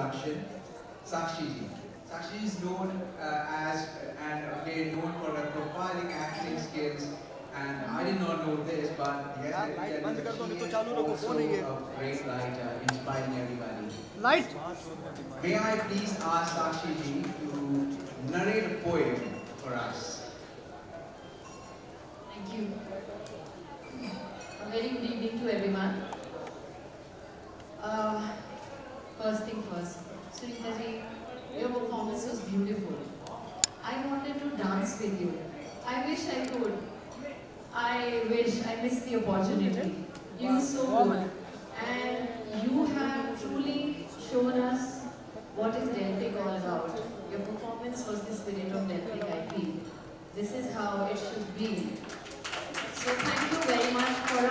introduction, Sakshi ji. Sakshi is known as and again known for her profiling acting skills. And I did not know this, but yes, she is also a great writer, inspiring everybody. Light. May I please ask Sakshi ji to narrate a poem for us? Thank you. A very good evening to everyone. First thing first, Sunita ji, your performance was beautiful. I wanted to dance with you. I wish I could. I wish I missed the opportunity. You were so good. And you have truly shown us what is Delphic all about. Your performance was the spirit of Delphic, I feel. This is how it should be. So thank you very much for a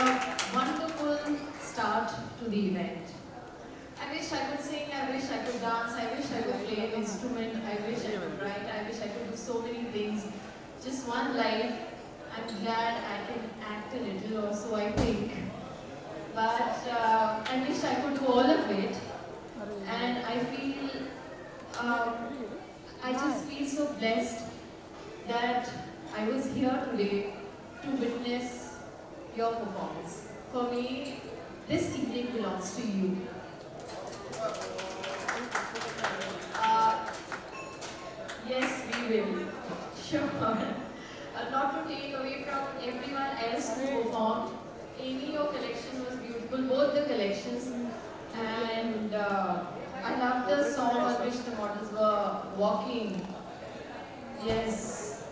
wonderful start to the event. I wish I could sing, I wish I could dance, I wish I could play an instrument, I wish I could write, I wish I could do so many things. Just one life. I'm glad I can act a little or so I think. But I wish I could do all of it. And I feel, I just feel so blessed that I was here today to witness your performance. For me, this evening belongs to you. Yes, we will. Sure. Not to take away from everyone else who performed. Amy, your collection was beautiful, both the collections. And I love the song on which the models were walking. Yes.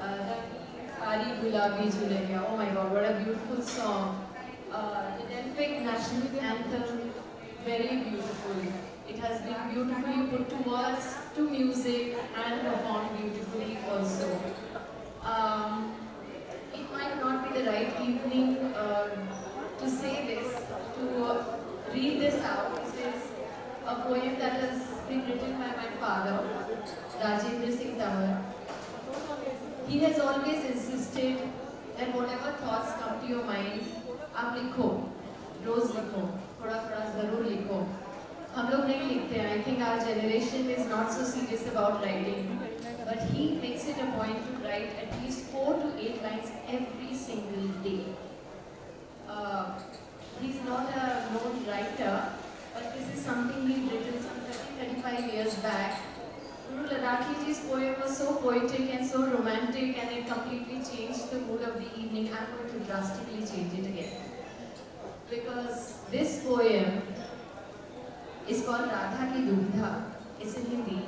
Ari Gulabi Julaiya. Oh my God, what a beautiful song. The Delphic National Anthem, very beautiful. It has been beautifully put to words, to music, and performed beautifully also. It might not be the right evening to say this, to read this out. This is a poem that has been written by my father, Rajendra Singh Tamar. He has always insisted that whatever thoughts come to your mind, आप लिखो, रोज लिखो, थोड़ा-थोड़ा ज़रूर लिखो. हम लोग नहीं लिखते हैं. I think our generation is not so serious about writing, but he makes it a point to write at least 4 to 8 lines every single day. He's not a known writer, but this is something he'd written some 35 years back. Guru Ladakhi ji's poem was so poetic and so romantic, and it completely changed the mood of the evening. I'm going to drastically change it again. Because this poem is called Radha की दुविधा. It's in Hindi.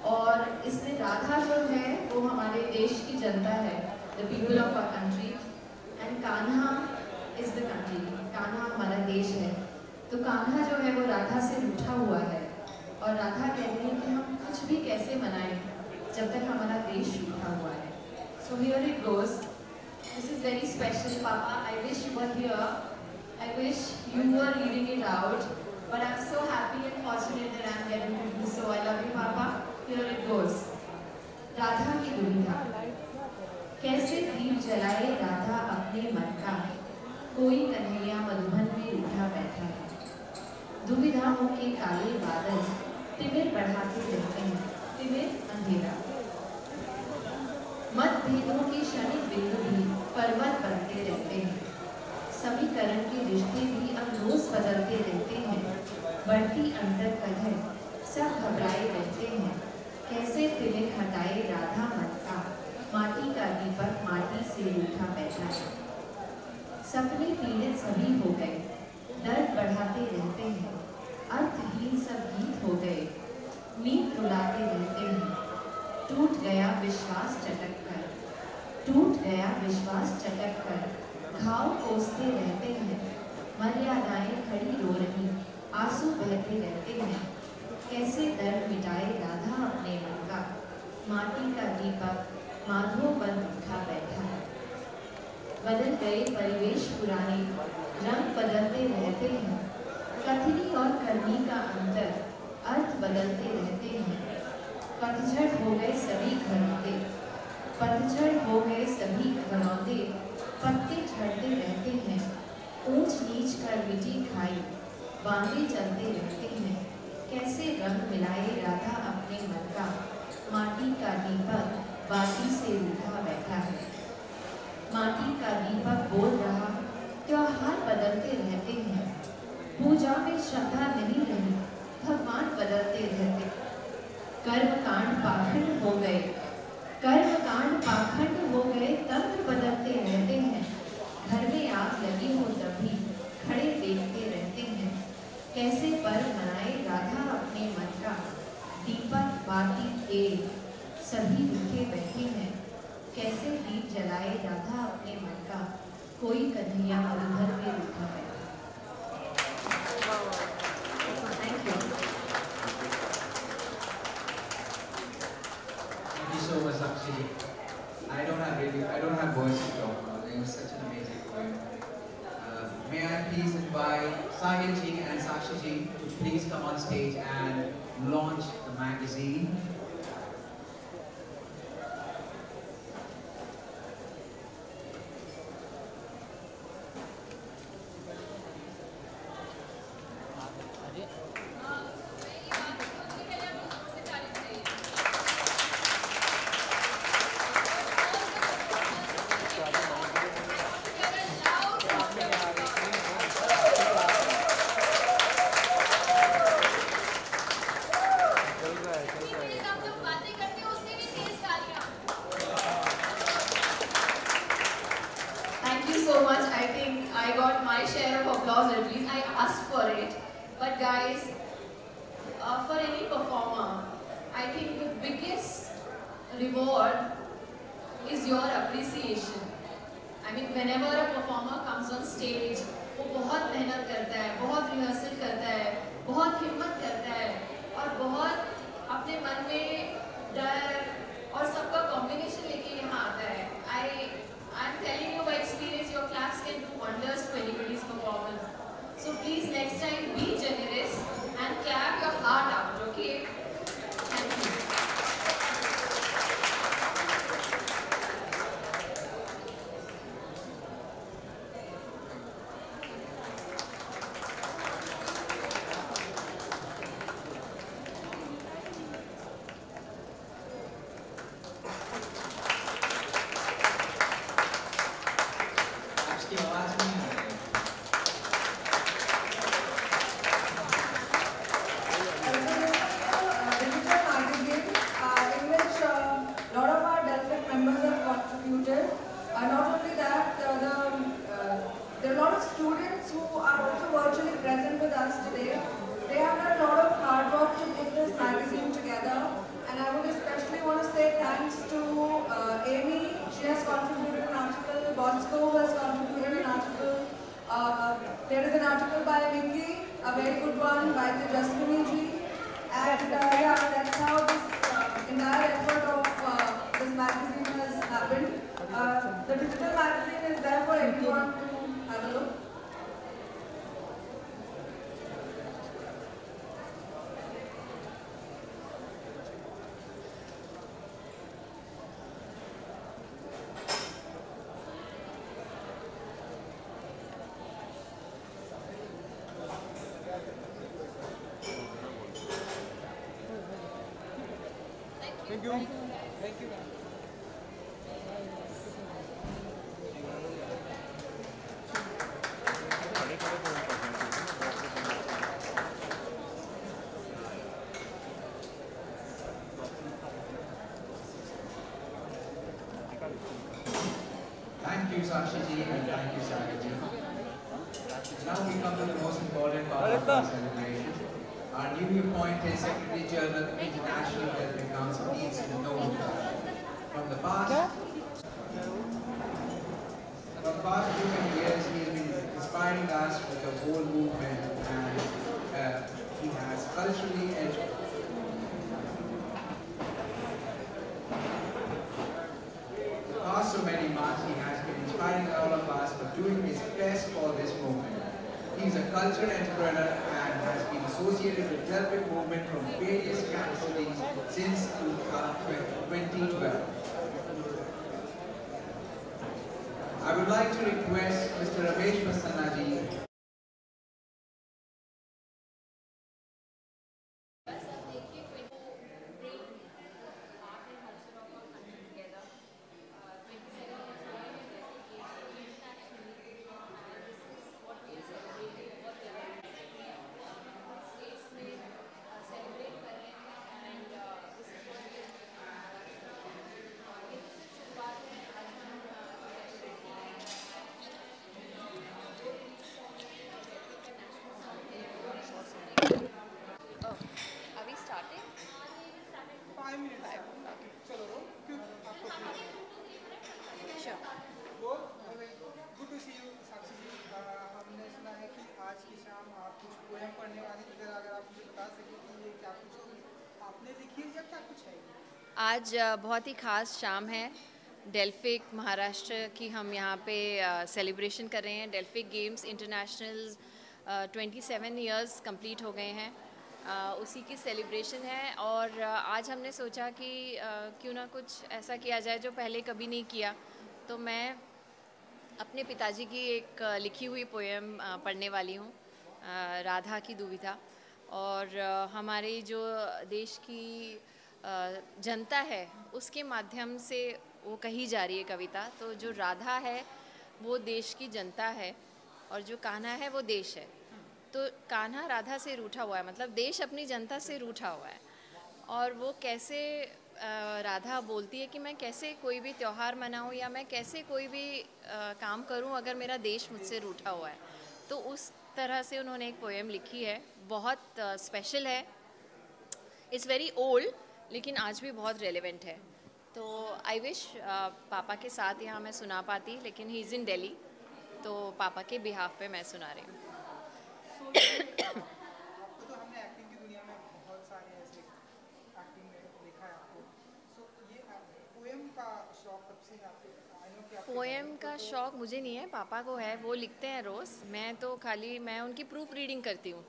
और इसमें राधा जो है वो हमारे देश की जनता है, the people of our country, and Kanha is the country. Kanha हमारा देश है. तो कान्हा जो है वो राधा से रूठा हुआ है, और राधा कहती है कि हम कुछ भी कैसे मनाएं जब तक हमारा देश रूठा हुआ है. So here it goes. This is very special, Papa. I wish you were here. I wish you were reading it out. But I'm so happy and fortunate that I'm getting to do so. I love you, Papa. Here it goes. Radha की दुविधा. कैसे दीप जलाए राधा अपने मन का, कोई कन्हैया मधुबन में रूठा बैठा है. दुविधाओं के काले बादल तिमिर बढ़ाते रहते हैं, तिमिर अंधेरा. मतभेदों के क्षणिक बिंदु भी पर्वत बनते रहते हैं. समीकरण के रिश्ते भी अब रोज बदलते रहते हैं. बढ़ती अंतर कलह सब घबराए रहते हैं. कैसे तिलक हटाए राधा मन का, माटी का दीपक माटी से रूठा बैठा है. सपने पीड़ित सभी हो गए, दर्द बढ़ाते रहते हैं. अर्थहीन सब गीत हो गए, नींद रुलाते रहते हैं. टूट गया विश्वास चटक कर, टूट गया विश्वास चटक कर, घाव कोसते रहते हैं. मर्यादाएं खड़ी रो रही, आंसू बहते रहते हैं. कैसे दर्द मिटाए राधा अपने मन का, माटी का दीपक माधो बन उठा बैठा है. बदल गए परिवेश पुराने, रंग बदलते रहते हैं. कथनी और करनी का अंतर, अर्थ बदलते रहते हैं. पतझड़ हो गए सभी घरौंदे, पतझड़ हो गए सभी घरौंदे. पत्ते झड़ते रहते हैं. ऊंच नीच कर मिटी खाई, बांधे चलते रहते हैं. कैसे रंग मिलाए राधा अपने मन का, माटी का दीपक बाती से रूठा बैठा है। माटी का दीपक बोल रहा, त्योहार बदलते रहते हैं, पूजा में श्रद्धा नहीं रही, भगवान बदलते रहते। कर्म कांड पाखंड हो गए, कर्म कांड पाखंड हो गए, तंत्र बदलते रहते हैं। घर में आग लगी हो तभी खड़े देखते रहते हैं, कैसे पर्व मनाए राधा अपने मन का, दीपक बाती तेल सभी रूठे बैठे हैं, कैसे दीप जलाए राधा अपने मन का, कोई कन्हैया मधुकर में रूठा बैठा। Thank you. Thank you so much, Sakshi. I don't have words to talk about. It was such an amazing poem. May I please invite Sahil ji and Sakshi ji to please come on stage and launch the magazine. Thank you so much. I think I got my share of applause at least. I asked for it. But guys, for any performer, I think the biggest reward is your appreciation. I mean, whenever a performer comes on stage, वो बहुत मेहनत करता है, बहुत rehearsal करता है, बहुत हिम्मत करता है और बहुत अपने मन में डर और सबका कॉम्बिनेशन लेके यहाँ आता है. I'm telling you by experience, your claps can do wonders to anybody's performance. So please next time be generous and clap your heart out, okay? Thank you. आपकी आवाज नहीं आ रही है. Not only that, there are a lot of students who are also virtually present with us today. They have done a lot of hard work to put this magazine together, and I would especially want to say thanks to Amy. She has contributed an article. Bosco has contributed an article. There is an article by Vicky, a very good one by the Jasmine ji, and yeah, that's how this entire effort of this magazine has happened. The digital magazine is there for everyone to have a look. Thank you. Thank you. Thank you, Sakshi ji, and thank you, Sahil ji. Now we come to the most important part of our celebration. Our newly appointed Secretary General of International Welfare Council needs to know from the past few many years he has been inspiring us with the whole movement, and he has culturally past so many months he has been inspiring all of us for doing his best for this movement. He is a cultural entrepreneur and has been associated with Delphic movement from various capacities since 2012. I would like to request Mr. Ramesh Prasanna ji आज बहुत ही ख़ास शाम है। Delphic Maharashtra की हम यहाँ पे celebration कर रहे हैं। Delphic games international 27 years complete हो गए हैं, उसी की सेलिब्रेशन है। और आज हमने सोचा कि क्यों ना कुछ ऐसा किया जाए जो पहले कभी नहीं किया। तो मैं अपने पिताजी की एक लिखी हुई पोएम पढ़ने वाली हूँ, राधा की दुविधा। और हमारे जो देश की जनता है उसके माध्यम से वो कही जा रही है कविता। तो जो राधा है वो देश की जनता है और जो कान्हा है वो देश है। तो कान्हा राधा से रूठा हुआ है, मतलब देश अपनी जनता से रूठा हुआ है। और वो कैसे राधा बोलती है कि मैं कैसे कोई भी त्यौहार मनाऊं या मैं कैसे कोई भी काम करूं अगर मेरा देश मुझसे रूठा हुआ है। तो उस तरह से उन्होंने एक पोएम लिखी है, बहुत स्पेशल है। इट्स वेरी ओल्ड लेकिन आज भी बहुत रेलेवेंट है। तो आई विश पापा के साथ यहाँ मैं सुना पाती, लेकिन ही इज़ इन दिल्ली, तो पापा के बिहाफ पे मैं सुना रही हूँ। आपको तो हमने एक्टिंग की दुनिया में बहुत सारे ऐसे एक्टिंग में देखा है आपको। सो ये पोएम का शौक कब से है आपको? पोएम का शौक मुझे नहीं है, पापा को है, वो लिखते हैं रोज़। मैं तो खाली मैं उनकी प्रूफ रीडिंग करती हूँ।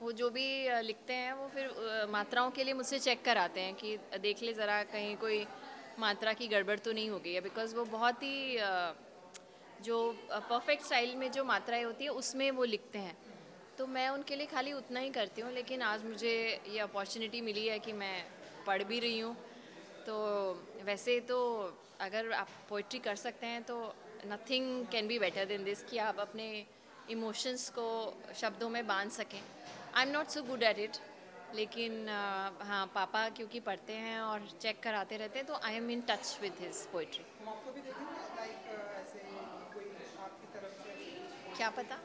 वो जो भी लिखते हैं वो फिर मात्राओं के लिए मुझसे चेक कराते हैं कि देख ले ज़रा कहीं कोई मात्रा की गड़बड़ तो नहीं हो गई है। बिकॉज़ वो बहुत ही जो परफेक्ट स्टाइल में जो मात्राएं होती है उसमें वो लिखते हैं। तो मैं उनके लिए खाली उतना ही करती हूँ। लेकिन आज मुझे ये अपॉर्चुनिटी मिली है कि मैं पढ़ भी रही हूँ। तो वैसे तो अगर आप पोइट्री कर सकते हैं तो nothing can be better than this, कि आप अपने इमोशंस को शब्दों में बांध सकें। I am not so good at it, लेकिन हाँ, पापा क्योंकि पढ़ते हैं और चेक कराते रहते हैं तो I am in touch with his poetry. हम आपको भी देखेंगे लाइक ऐसे कोई आपकी तरफ से क्या पता,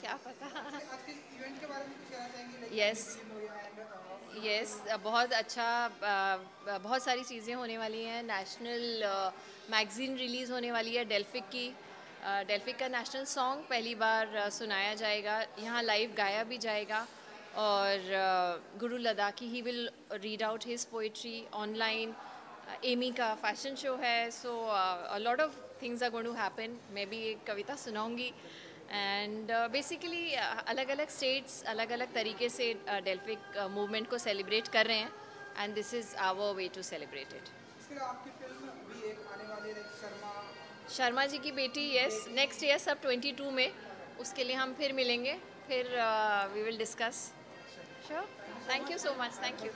क्या पता। आज के इवेंट के बारे में कुछ कहना चाहेंगे? यस यस, बहुत अच्छा, बहुत सारी चीज़ें होने वाली हैं। नेशनल मैगज़ीन रिलीज़ होने वाली है डेल्फिक की। डेल्फिक का नेशनल सॉन्ग पहली बार सुनाया जाएगा, यहाँ लाइव गाया भी जाएगा। और Guru Ladakhi he will read out his poetry online. Amy का फैशन शो है। So a lot of things are going to happen. मैं भी एक कविता सुनाऊंगी। एंड बेसिकली अलग अलग स्टेट्स अलग अलग तरीके से डेल्फिक मूवमेंट को सेलिब्रेट कर रहे हैं, and this is our way to celebrate it. इसके लिए आपकी फिल्म भी एक आने वाली है, शर्मा जी की बेटी, यस, नेक्स्ट ईयर सब 22 में, उसके लिए हम फिर मिलेंगे, फिर we will discuss. Sure, thank you so much, thank you.